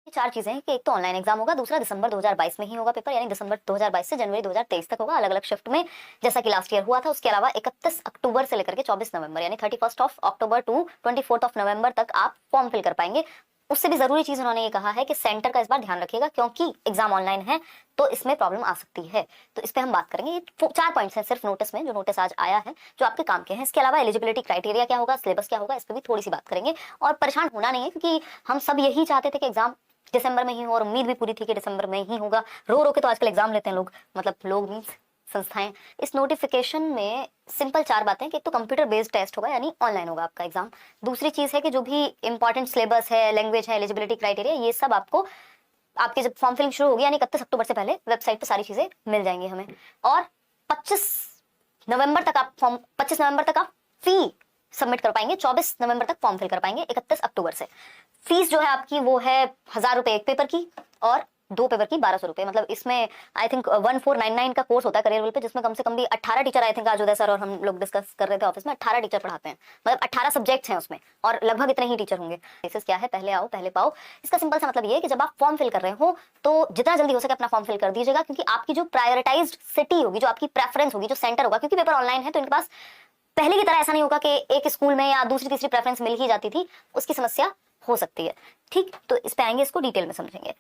चार चीजें हैं कि एक तो ऑनलाइन एग्जाम होगा, दूसरा दिसंबर 2022 में ही होगा पेपर, यानी दिसंबर 2022 से जनवरी 2023 तक होगा, अलग अलग शिफ्ट में जैसा कि लास्ट ईयर हुआ था। उसके अलावा 31 अक्टूबर से लेकर के 24 नवंबर यानी 31 अक्टूबर टू 24 नवंबर तक आप फॉर्म फिल कर पाएंगे। उससे भी जरूरी चीज उन्होंने ये कहा है कि सेंटर का इस बार ध्यान रखिएगा, क्योंकि एग्जाम ऑनलाइन है तो इसमें प्रॉब्लम आ सकती है। तो इस पे हम बात करेंगे। ये 4 पॉइंट्स हैं सिर्फ नोटिस में, जो नोटिस आज आया है, जो आपके काम के हैं। इसके अलावा एलिजिबिलिटी क्राइटेरिया क्या होगा, सिलेबस क्या होगा, इस पर भी थोड़ी सी बात करेंगे। और परेशान होना नहीं है, क्योंकि हम सब यही चाहते थे कि एग्जाम दिसंबर में ही हो, और उम्मीद भी पूरी थी कि दिसंबर में ही होगा। रो रो के तो आजकल एग्जाम लेते हैं लोग, मतलब लोग मीन्स संस्थाएं। इस नोटिफिकेशन में सिंपल 4 बातें कि एक तो कंप्यूटर बेस्ड टेस्ट होगा, यानी ऑनलाइन होगा आपका एग्जाम। दूसरी चीज है कि जो भी इंपॉर्टेंट सिलेबस है, लैंग्वेज है, एलिजिबिलिटी क्राइटेरिया, ये सब आपको आपकी जब फॉर्म फिलिंग शुरू होगी यानी 31 अक्टूबर से पहले वेबसाइट पे सारी चीजें मिल जाएंगी हमें। और 25 नवंबर तक आप फी सबमिट कर पाएंगे, 24 नवंबर तक फॉर्म फिल कर पाएंगे 31 अक्टूबर से। फीस जो है आपकी वो है 1000 रुपए एक पेपर की, और 2 पेपर की 1200 रुपए। मतलब इसमें आई थिंक 1499 का कोर्स होता है करियर पे, जिसमें कम से कम भी 18 टीचर, आई थिंक आज उदय सर और हम लोग डिस्कस कर रहे थे ऑफिस में, 18 टीचर पढ़ाते हैं। मतलब 18 सब्जेक्ट्स हैं उसमें, और लगभग इतने ही टीचर होंगे। बेसिस क्या है, पहले आओ पहले पाओ। इसका सिंपल सा मतलब ये है कि जब आप फॉर्म फिल कर रहे हो तो जितना जल्दी हो सके अपना फॉर्म फिल कर दीजिएगा, क्योंकि आपकी जो प्रायोरिटाइज्ड सिटी होगी, जो आपकी प्रेफरेंस होगी, जो सेंटर होगा, क्योंकि पेपर ऑनलाइन है तो इनके पास पहले की तरह ऐसा नहीं होगा कि एक स्कूल में या दूसरी तीसरी प्रेफरेंस मिल ही जाती थी, उसकी समस्या हो सकती है। ठीक, तो इस पे आएंगे, इसको डिटेल में समझेंगे।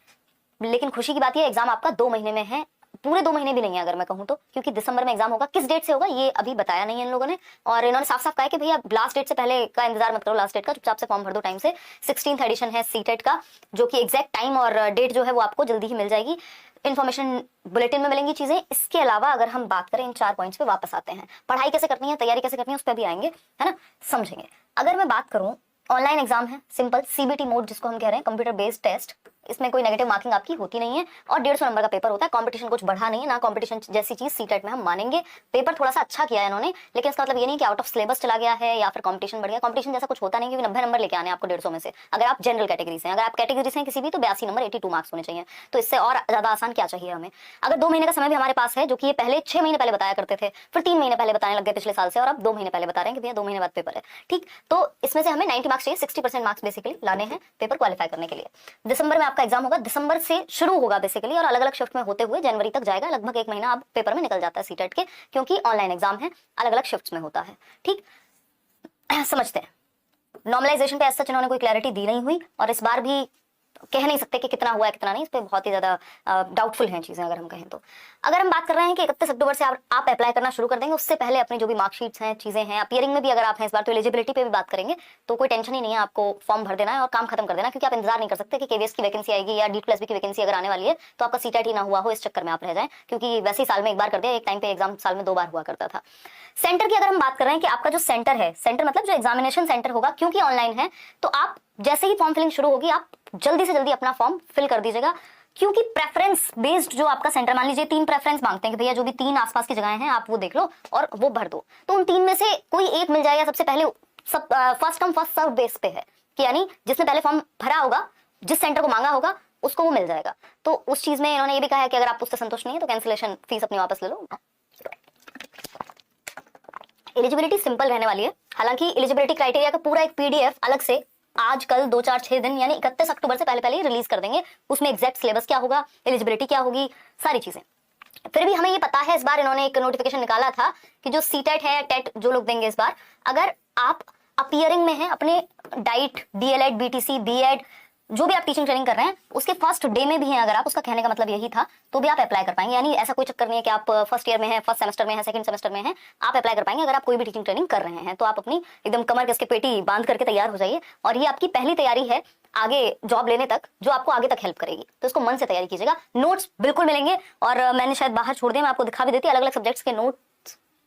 लेकिन खुशी की बात यह एग्जाम आपका 2 महीने में है, पूरे 2 महीने भी नहीं है अगर मैं कहूं तो, क्योंकि दिसंबर में एग्जाम होगा। किस डेट से होगा ये अभी बताया नहीं है इन लोगों ने, और इन्होंने साफ साफ कहा है कि भैया लास्ट डेट से पहले का इंतजार मत करो, लास्ट डेट का चुपचाप से फॉर्म भर दो टाइम से। 16th एडिशन है सीटेट का, जो कि एग्जैक्ट टाइम और डेट जो है वो आपको जल्दी ही मिल जाएगी। इन्फॉर्मेशन बुलेटिन में मिलेंगी चीजें। इसके अलावा अगर हम बात करें इन 4 पॉइंट्स पे वापस आते हैं, पढ़ाई कैसे करनी है, तैयारी कैसे करनी है, उस पर भी आएंगे, है ना, समझेंगे। अगर मैं बात करूं, ऑनलाइन एग्जाम है, सिंपल सीबीटी मोड जिसको हम कह रहे हैं, कंप्यूटर बेस्ड टेस्ट। इसमें कोई नेगेटिव मार्किंग आपकी होती नहीं है, और 150 नंबर का पेपर होता है। कंपटीशन कुछ बढ़ा नहीं है, ना कंपटीशन जैसी चीज सीटेट में हम मानेंगे। पेपर थोड़ा सा अच्छा किया है इन्होंने, लेकिन इसका मतलब ये नहीं कि आउट ऑफ सिलेबस चला गया है या फिर कंपटीशन बढ़ गया। कंपटीशन जैसा कुछ होता नहीं, क्योंकि 90 नंबर लेके आने आपको 150 में से, अगर आप जनरल कैटेगरी से। अगर आप कैटेगरी से किसी भी, तो 82 नंबर 82 मार्क्स होने चाहिए। तो इससे और ज्यादा आसान क्या चाहिए हमें। अगर 2 महीने का समय भी हमारे पास है, जो कि ये पहले 6 महीने पहले बताया करते थे, फिर 3 महीने पहले बताने लग गए पिछले साल से, और अब 2 महीने पहले बता रहे हैं कि भैया 2 महीने बाद पेपर है। ठीक, तो इसमें से हमें 90 मार्क्स चाहिए, 60% मार्क्स बेसिकली लाने हैं पेपर क्वालिफाई करने के लिए। दिसंबर में आपका एग्जाम होगा, दिसंबर से शुरू होगा बेसिकली, और अलग अलग शिफ्ट में होते हुए जनवरी तक जाएगा। लगभग 1 महीना अब पेपर में निकल जाता है सीटेट के, क्योंकि ऑनलाइन एग्जाम है, अलग अलग शिफ्ट्स में होता है। ठीक, समझते हैं। नॉर्मलाइजेशन पे ऐसा इन्होंने कोई क्लैरिटी दी नहीं हुई, और इस बार भी कह नहीं सकते कि कितना हुआ है कितना नहीं, इस पे बहुत ही ज्यादा डाउटफुल हैं चीजें अगर हम कहें तो। अगर हम बात कर रहे हैं कि 31 अक्टूबर से आप अप्लाई करना शुरू कर देंगे, उससे पहले अपनी जो भी मार्कशीट्स हैं, चीजें हैं, अपीयरिंग में भी अगर आप हैं इस बार, तो एलिजिबिलिटी पे भी बात करेंगे, तो कोई टेंशन ही नहीं है, आपको फॉर्म भर देना है और काम खत्म कर देना है। क्योंकि आप इंतजार नहीं कर सकते कि केवीएस की वैकेंसी आएगी या D+B की वैकेंसी अगर आने वाली है तो आपका सीटेट ही ना हुआ हो, इस चक्कर में आप रह जाएं, क्योंकि वैसे ही साल में एक बार कर दिया, एक टाइम पे एग्जाम साल में 2 बार हुआ करता था। सेंटर की अगर हम बात कर रहे हैं कि आपका जो सेंटर है, सेंटर मतलब जो एग्जामिनेशन सेंटर होगा, क्योंकि ऑनलाइन है, तो आप जैसे ही फॉर्म फिलिंग शुरू होगी, आप जल्दी से जल्दी अपना फॉर्म फिल कर दीजिएगा। क्योंकि प्रेफरेंस बेस्ड जो आपका सेंटर, मान लीजिए 3 प्रेफरेंस मांगते हैं कि भैया जो भी 3 आसपास की जगहें हैं आप वो देख लो और वो भर दो, तो उन 3 में से कोई एक मिल जाएगा। सबसे पहले सब first come first serve base पे है, कि यानी जिसने पहले फॉर्म भरा होगा, जिस सेंटर को मांगा होगा, उसको वो मिल जाएगा। तो उस चीज में इन्होंने ये भी कहा है कि अगर आप उससे संतुष्ट नहीं है तो कैंसिलेशन फीस अपनी वापस ले लो। एलिजिबिलिटी सिंपल रहने वाली है, हालांकि एलिजिबिलिटी क्राइटेरिया का पूरा एक पीडीएफ अलग से आज कल 2 4 6 दिन यानी 31 अक्टूबर से पहले ही रिलीज कर देंगे। उसमें एग्जैक्ट सिलेबस क्या होगा, एलिजिबिलिटी क्या होगी, सारी चीजें। फिर भी हमें ये पता है, इस बार इन्होंने एक नोटिफिकेशन निकाला था कि जो सीटेट है, टेट जो लोग देंगे इस बार, अगर आप अपीयरिंग में हैं, अपने डाइट, डीएलएड, बीटीसी, बीएड, जो भी आप टीचिंग ट्रेनिंग कर रहे हैं उसके फर्स्ट डे में भी हैं अगर आप, उसका कहने का मतलब यही था, तो भी आप अप्लाई कर पाएंगे। यानी ऐसा कोई चक्कर नहीं है कि आप फर्स्ट ईयर में हैं, फर्स्ट सेमेस्टर में हैं, सेकंड सेमेस्टर में हैं, आप अप्लाई कर पाएंगे। अगर आप कोई भी टीचिंग ट्रेनिंग कर रहे हैं तो आप अपनी एकदम कमर कसके पेटी बांध करके तैयार हो जाइए, और ये आपकी पहली तैयारी है आगे जॉब लेने तक, जो आपको आगे तक हेल्प करेगी। तो इसको मन से तैयारी कीजिएगा। नोट्स बिल्कुल मिलेंगे, और मैंने शायद बाहर छोड़ दिया, मैं आपको दिखा भी देती, अलग अलग सब्जेक्ट्स के नोट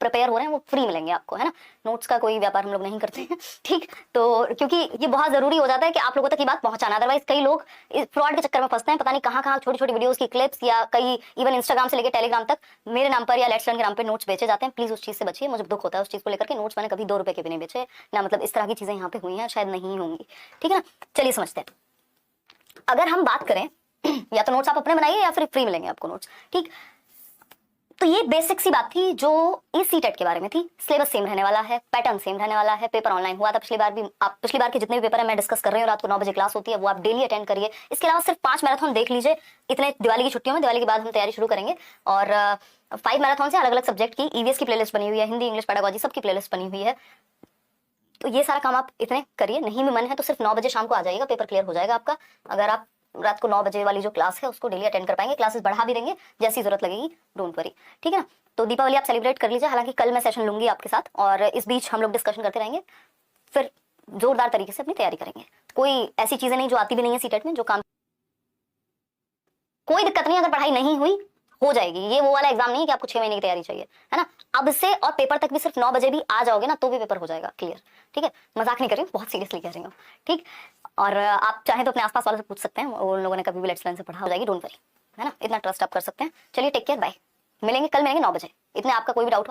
प्रिपेयर हो रहे हैं, वो फ्री मिलेंगे आपको, है ना। नोट्स का कोई व्यापार हम लोग नहीं करते हैं, ठीक। तो क्योंकि ये बहुत जरूरी हो जाता है कि आप लोगों तक ये बात पहुंचाना, अदरवाइज कई लोग इस फ्रॉड के चक्कर में फंसते हैं, पता नहीं कहाँ कहाँ छोटी छोटी वीडियोस की क्लिप्स, या कई इवन इंस्टाग्राम से लेकर टेलीग्राम तक मेरे नाम पर या लेट्स लर्न के नाम पर नोट्स बेचे जाते हैं। प्लीज उस चीज से बचिए, मुझे दुख होता है उस चीज को लेकर के। नोट्स मैंने कभी 2 रुपए के भी नहीं बेचे ना, मतलब इस तरह की चीजें यहाँ पे हुई हैं, शायद नहीं होंगी, ठीक है ना। चलिए समझते हैं। अगर हम बात करें या तो नोट्स आप अपने बनाइए या फिर फ्री मिलेंगे आपको नोट्स, ठीक। तो ये बेसिक सी बात थी जो इस सीटेट के बारे में थी। सिलेबस सेम रहने वाला है, पैटर्न सेम रहने वाला है, पेपर ऑनलाइन हुआ था पिछली बार भी। आप पिछली बार के जितने भी पेपर है मैं डिस्कस कर रही हूँ, रात को 9 बजे क्लास होती है, वो आप डेली अटेंड करिए। इसके अलावा सिर्फ 5 मैराथन देख लीजिए इतने दिवाली की छुट्टियों में। दिवाली के बाद हम तैयारी शुरू करेंगे और 5 मैराथन से अलग अलग सब्जेक्ट की ईवीएस की प्लेलिस्ट बनी हुई है, हिंदी इंग्लिश पेडागोजी सबकी प्लेलिस्ट बनी हुई है। तो ये सारा काम आप इतने करिए। नहीं भी मन है तो सिर्फ 9 बजे शाम को आ जाइएगा, पेपर क्लियर हो जाएगा आपका। अगर आप रात को 9 बजे वाली जो क्लास है उसको डेली अटेंड कर पाएंगे, क्लासेस बढ़ा भी देंगे जैसी जरूरत लगेगी, डोंट वरी, ठीक है ना। तो दीपावली आप सेलिब्रेट कर लीजिए। हालांकि कल मैं सेशन लूंगी आपके साथ और इस बीच हम लोग डिस्कशन करते रहेंगे, फिर जोरदार तरीके से अपनी तैयारी करेंगे। कोई ऐसी चीजें नहीं जो आती भी नहीं है सीटेट में, जो काम कोई दिक्कत नहीं। अगर पढ़ाई नहीं हुई हो जाएगी। ये वो वाला एग्जाम नहीं है कि आपको 6 महीने की तैयारी चाहिए, है ना। अब से और पेपर तक भी सिर्फ 9 बजे भी आ जाओगे ना तो भी पेपर हो जाएगा क्लियर, ठीक है। मजाक नहीं कर रही हूँ, बहुत सीरियसली कह रही हूँ, ठीक। और आप चाहें तो अपने आसपास वालों से पूछ सकते हैं, उन लोगों ने कभी भी लेट्स लर्न से पढ़ा, हो जाएगी, डोंट वरी, है ना। इतना ट्रस्ट आप कर सकते हैं। चलिए टेक केयर, बाय। मिलेंगे कल, मिलेंगे 9 बजे। इतने आपका कोई भी डाउट हो